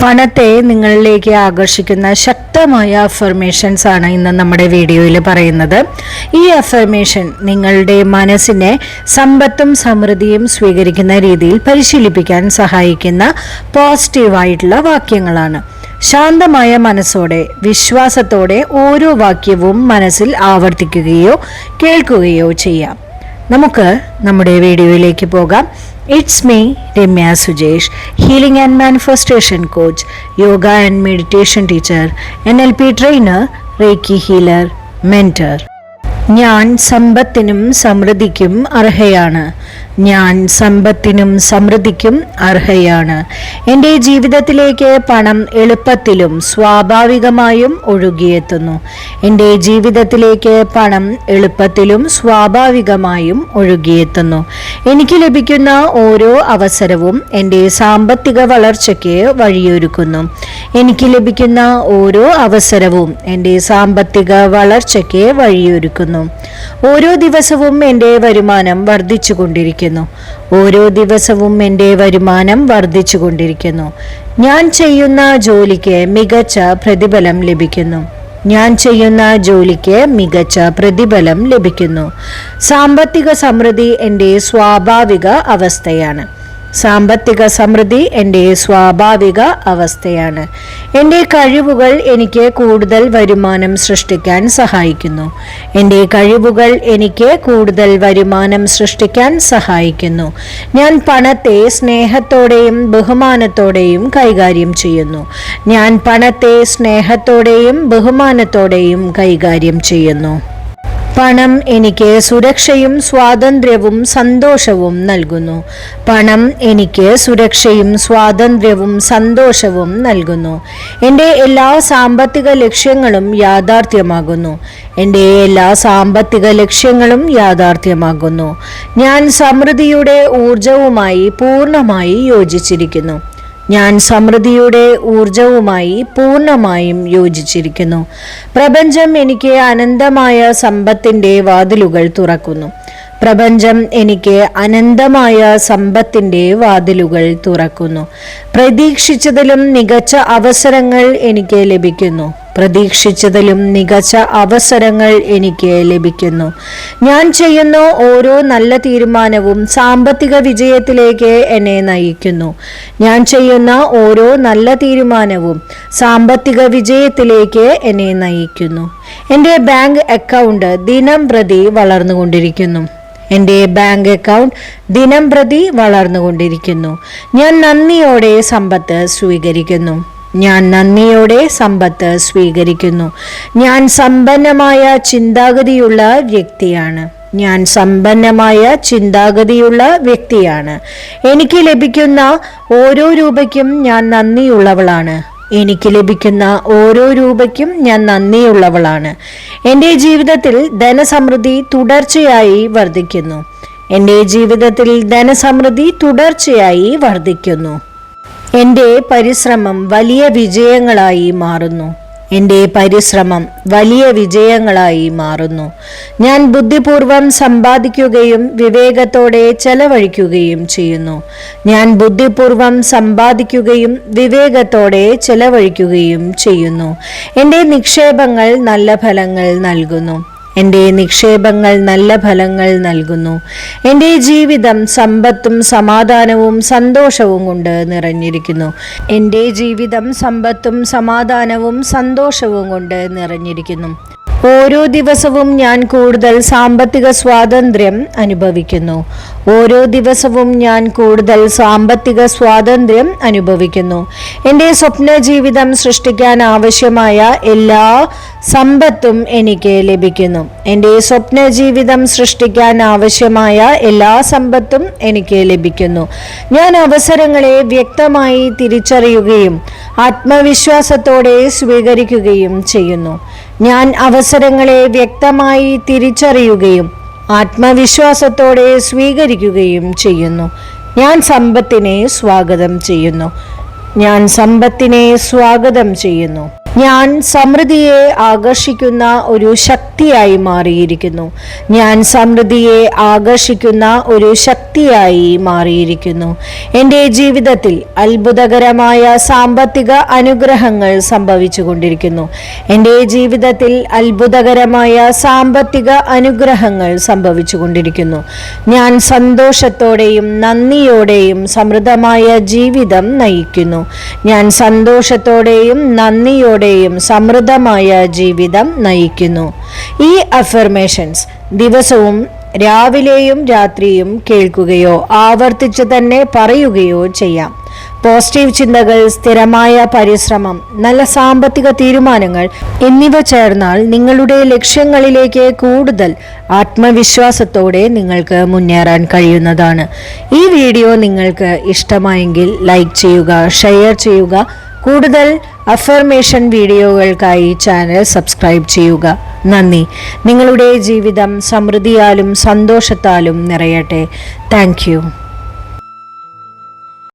പണത്തെ നിങ്ങളിലേക്ക് ആകർഷിക്കുന്ന ശക്തമായ അഫർമേഷൻസ് ആണ് ഇന്ന് നമ്മുടെ വീഡിയോയിൽ പറയുന്നത്. ഈ അഫർമേഷൻ നിങ്ങളുടെ മനസ്സിനെ സമ്പത്തും സമൃദ്ധിയും സ്വീകരിക്കുന്ന രീതിയിൽ പരിശീലിപ്പിക്കാൻ സഹായിക്കുന്ന പോസിറ്റീവായിട്ടുള്ള വാക്യങ്ങളാണ്. ശാന്തമായ മനസ്സോടെ വിശ്വാസത്തോടെ ഓരോ വാക്യവും മനസ്സിൽ ആവർത്തിക്കുകയോ കേൾക്കുകയോ ചെയ്യാം. നമുക്ക് നമ്മുടെ വീഡിയോയിലേക്ക് പോകാം. It's me Ramya Sujesh, healing and manifestation coach, yoga and meditation teacher, NLP trainer, reiki healer, mentor. ഞാൻ സമ്പത്തിനും സമൃദ്ധിക്കും അർഹയാണ്. ഞാൻ സമ്പത്തിനും സമൃദ്ധിക്കും അർഹയാണ്. എൻ്റെ ജീവിതത്തിലേക്ക് പണം എളുപ്പത്തിലും സ്വാഭാവികമായും ഒഴുകിയെത്തുന്നു. എൻ്റെ ജീവിതത്തിലേക്ക് പണം എളുപ്പത്തിലും സ്വാഭാവികമായും ഒഴുകിയെത്തുന്നു. എനിക്ക് ലഭിക്കുന്ന ഓരോ അവസരവും എൻ്റെ സാമ്പത്തിക വളർച്ചയ്ക്ക് വഴിയൊരുക്കുന്നു. എനിക്ക് ലഭിക്കുന്ന ഓരോ അവസരവും എൻ്റെ സാമ്പത്തിക വളർച്ചയ്ക്ക് വഴിയൊരുക്കുന്നു. ഓരോ ദിവസവും എൻ്റെ വരുമാനം വർദ്ധിച്ചുകൊണ്ടിരിക്കുന്നു. ഓരോ ദിവസവും എൻ്റെ വരുമാനം വർദ്ധിച്ചുകൊണ്ടിരിക്കുന്നു. ഞാൻ ചെയ്യുന്ന ജോലിക്ക് മികച്ച പ്രതിഫലം ലഭിക്കുന്നു. ഞാൻ ചെയ്യുന്ന ജോലിക്ക് മികച്ച പ്രതിഫലം ലഭിക്കുന്നു. സാമ്പത്തിക സമൃദ്ധി എൻ്റെ സ്വാഭാവിക അവസ്ഥയാണ്. സാമ്പത്തിക സമൃദ്ധി എൻ്റെ സ്വാഭാവിക അവസ്ഥയാണ്. എൻ്റെ കഴിവുകൾ എനിക്ക് കൂടുതൽ വരുമാനം സൃഷ്ടിക്കാൻ സഹായിക്കുന്നു. എൻ്റെ കഴിവുകൾ എനിക്ക് കൂടുതൽ വരുമാനം സൃഷ്ടിക്കാൻ സഹായിക്കുന്നു. ഞാൻ പണത്തെ സ്നേഹത്തോടെയും ബഹുമാനത്തോടെയും കൈകാര്യം ചെയ്യുന്നു. ഞാൻ പണത്തെ സ്നേഹത്തോടെയും ബഹുമാനത്തോടെയും കൈകാര്യം ചെയ്യുന്നു. പണം എനിക്ക് സുരക്ഷയും സ്വാതന്ത്ര്യവും സന്തോഷവും നൽകുന്നു. പണം എനിക്ക് സുരക്ഷയും സ്വാതന്ത്ര്യവും സന്തോഷവും നൽകുന്നു. എൻ്റെ എല്ലാ സാമ്പത്തിക ലക്ഷ്യങ്ങളും യാഥാർത്ഥ്യമാകുന്നു. എൻ്റെ എല്ലാ സാമ്പത്തിക ലക്ഷ്യങ്ങളും യാഥാർത്ഥ്യമാകുന്നു. ഞാൻ സമൃദ്ധിയുടെ ഊർജവുമായി പൂർണ്ണമായി യോജിച്ചിരിക്കുന്നു. ഞാൻ സമൃദ്ധിയുടെ ഊർജവുമായി പൂർണ്ണമായും യോജിച്ചിരിക്കുന്നു. പ്രപഞ്ചം എനിക്ക് അനന്തമായ സമ്പത്തിൻ്റെ വാതിലുകൾ തുറക്കുന്നു. പ്രപഞ്ചം എനിക്ക് അനന്തമായ സമ്പത്തിൻ്റെ വാതിലുകൾ തുറക്കുന്നു. പ്രതീക്ഷിച്ചതിലും മികച്ച അവസരങ്ങൾ എനിക്ക് ലഭിക്കുന്നു. പ്രതീക്ഷിച്ചതിലും മികച്ച അവസരങ്ങൾ എനിക്ക് ലഭിക്കുന്നു. ഞാൻ ചെയ്യുന്ന ഓരോ നല്ല തീരുമാനവും സാമ്പത്തിക വിജയത്തിലേക്ക് എന്നെ നയിക്കുന്നു. ഞാൻ ചെയ്യുന്ന ഓരോ നല്ല തീരുമാനവും സാമ്പത്തിക വിജയത്തിലേക്ക് എന്നെ നയിക്കുന്നു. എൻ്റെ ബാങ്ക് അക്കൗണ്ട് ദിനം പ്രതി വളർന്നുകൊണ്ടിരിക്കുന്നു. എൻ്റെ ബാങ്ക് അക്കൗണ്ട് ദിനം പ്രതി വളർന്നുകൊണ്ടിരിക്കുന്നു. ഞാൻ നന്ദിയോടെ സമ്പത്ത് സ്വീകരിക്കുന്നു. ഞാൻ നന്ദിയോടെ സമ്പത്ത് സ്വീകരിക്കുന്നു. ഞാൻ സമ്പന്നമായ ചിന്താഗതിയുള്ള വ്യക്തിയാണ്. ഞാൻ സമ്പന്നമായ ചിന്താഗതിയുള്ള വ്യക്തിയാണ്. എനിക്ക് ലഭിക്കുന്ന ഓരോ രൂപയ്ക്കും ഞാൻ നന്ദിയുള്ളവളാണ്. എനിക്ക് ലഭിക്കുന്ന ഓരോ രൂപയ്ക്കും ഞാൻ നന്ദിയുള്ളവളാണ്. എൻ്റെ ജീവിതത്തിൽ ധനസമൃദ്ധി തുടർച്ചയായി വർദ്ധിക്കുന്നു. എൻ്റെ ജീവിതത്തിൽ ധനസമൃദ്ധി തുടർച്ചയായി വർദ്ധിക്കുന്നു. എൻ്റെ പരിശ്രമം വലിയ വിജയങ്ങളായി മാറുന്നു. എൻ്റെ പരിശ്രമം വലിയ വിജയങ്ങളായി മാറുന്നു. ഞാൻ ബുദ്ധിപൂർവം സമ്പാദിക്കുകയും വിവേകത്തോടെ ചെലവഴിക്കുകയും ചെയ്യുന്നു. ഞാൻ ബുദ്ധിപൂർവം സമ്പാദിക്കുകയും വിവേകത്തോടെ ചെലവഴിക്കുകയും ചെയ്യുന്നു. എൻ്റെ നിക്ഷേപങ്ങൾ നല്ല ഫലങ്ങൾ നൽകുന്നു. എൻ്റെ നിക്ഷേപങ്ങൾ നല്ല ഫലങ്ങൾ നൽകുന്നു. എൻ്റെ ജീവിതം സമ്പത്തും സമാധാനവും സന്തോഷവും കൊണ്ട് നിറഞ്ഞിരിക്കുന്നു. എൻ്റെ ജീവിതം സമ്പത്തും സമാധാനവും സന്തോഷവും കൊണ്ട് നിറഞ്ഞിരിക്കുന്നു. ഓരോ ദിവസവും ഞാൻ കൂടുതൽ സാമ്പത്തിക സ്വാതന്ത്ര്യം അനുഭവിക്കുന്നു. ഓരോ ദിവസവും ഞാൻ കൂടുതൽ സാമ്പത്തിക സ്വാതന്ത്ര്യം അനുഭവിക്കുന്നു. എൻ്റെ സ്വപ്ന ജീവിതം സൃഷ്ടിക്കാൻ ആവശ്യമായ എല്ലാ സമ്പത്തും എനിക്ക് ലഭിക്കുന്നു. എൻ്റെ സ്വപ്ന ജീവിതം സൃഷ്ടിക്കാൻ ആവശ്യമായ എല്ലാ സമ്പത്തും എനിക്ക് ലഭിക്കുന്നു. ഞാൻ അവസരങ്ങളെ വ്യക്തമായി തിരിച്ചറിയുകയും ആത്മവിശ്വാസത്തോടെ സ്വീകരിക്കുകയും ചെയ്യുന്നു. ഞാൻ അവസരങ്ങളെ വ്യക്തമായി തിരിച്ചറിയുകയും ആത്മവിശ്വാസത്തോടെ സ്വീകരിക്കുകയും ചെയ്യുന്നു. ഞാൻ സമ്പത്തിനെ സ്വാഗതം ചെയ്യുന്നു. ഞാൻ സമ്പത്തിനെ സ്വാഗതം ചെയ്യുന്നു. ഞാൻ സമൃദ്ധിയെ ആകർഷിക്കുന്ന ഒരു ശക്തിയായി മാറിയിരിക്കുന്നു. ഞാൻ സമൃദ്ധിയെ ആകർഷിക്കുന്ന ഒരു ശക്തിയായി മാറിയിരിക്കുന്നു. എൻ്റെ ജീവിതത്തിൽ അത്ഭുതകരമായ സാമ്പത്തിക അനുഗ്രഹങ്ങൾ സംഭവിച്ചു കൊണ്ടിരിക്കുന്നു. എൻ്റെ ജീവിതത്തിൽ അത്ഭുതകരമായ സാമ്പത്തിക അനുഗ്രഹങ്ങൾ സംഭവിച്ചു കൊണ്ടിരിക്കുന്നു. ഞാൻ സന്തോഷത്തോടെയും നന്ദിയോടെയും സമൃദ്ധമായ ജീവിതം നയിക്കുന്നു. ഞാൻ സന്തോഷത്തോടെയും നന്ദിയോടെയും സമൃദ്ധമായ ജീവിതം നയിക്കുന്നു. ഈ അഫർമേഷൻസ് ദിവസവും രാവിലെയും രാത്രിയും കേൾക്കുകയോ ആവർത്തിച്ച് തന്നെ പറയുകയോ ചെയ്യാം. പോസിറ്റീവ് ചിന്തകൾ, സ്ഥിരമായ പരിശ്രമം, നല്ല സാമ്പത്തിക തീരുമാനങ്ങൾ എന്നിവ ചേർന്നാൽ നിങ്ങളുടെ ലക്ഷ്യങ്ങളിലേക്ക് കൂടുതൽ ആത്മവിശ്വാസത്തോടെ നിങ്ങൾക്ക് മുന്നേറാൻ കഴിയുന്നതാണ്. ഈ വീഡിയോ നിങ്ങൾക്ക് ഇഷ്ടമായെങ്കിൽ ലൈക്ക് ചെയ്യുക, ഷെയർ ചെയ്യുക. കൂടുതൽ അഫർമേഷൻ വീഡിയോകൾക്കായി ചാനൽ സബ്സ്ക്രൈബ് ചെയ്യുക. നന്ദി. നിങ്ങളുടെ ജീവിതം സമൃദ്ധിയാലും സന്തോഷത്താലും നിറയട്ടെ. Thank you.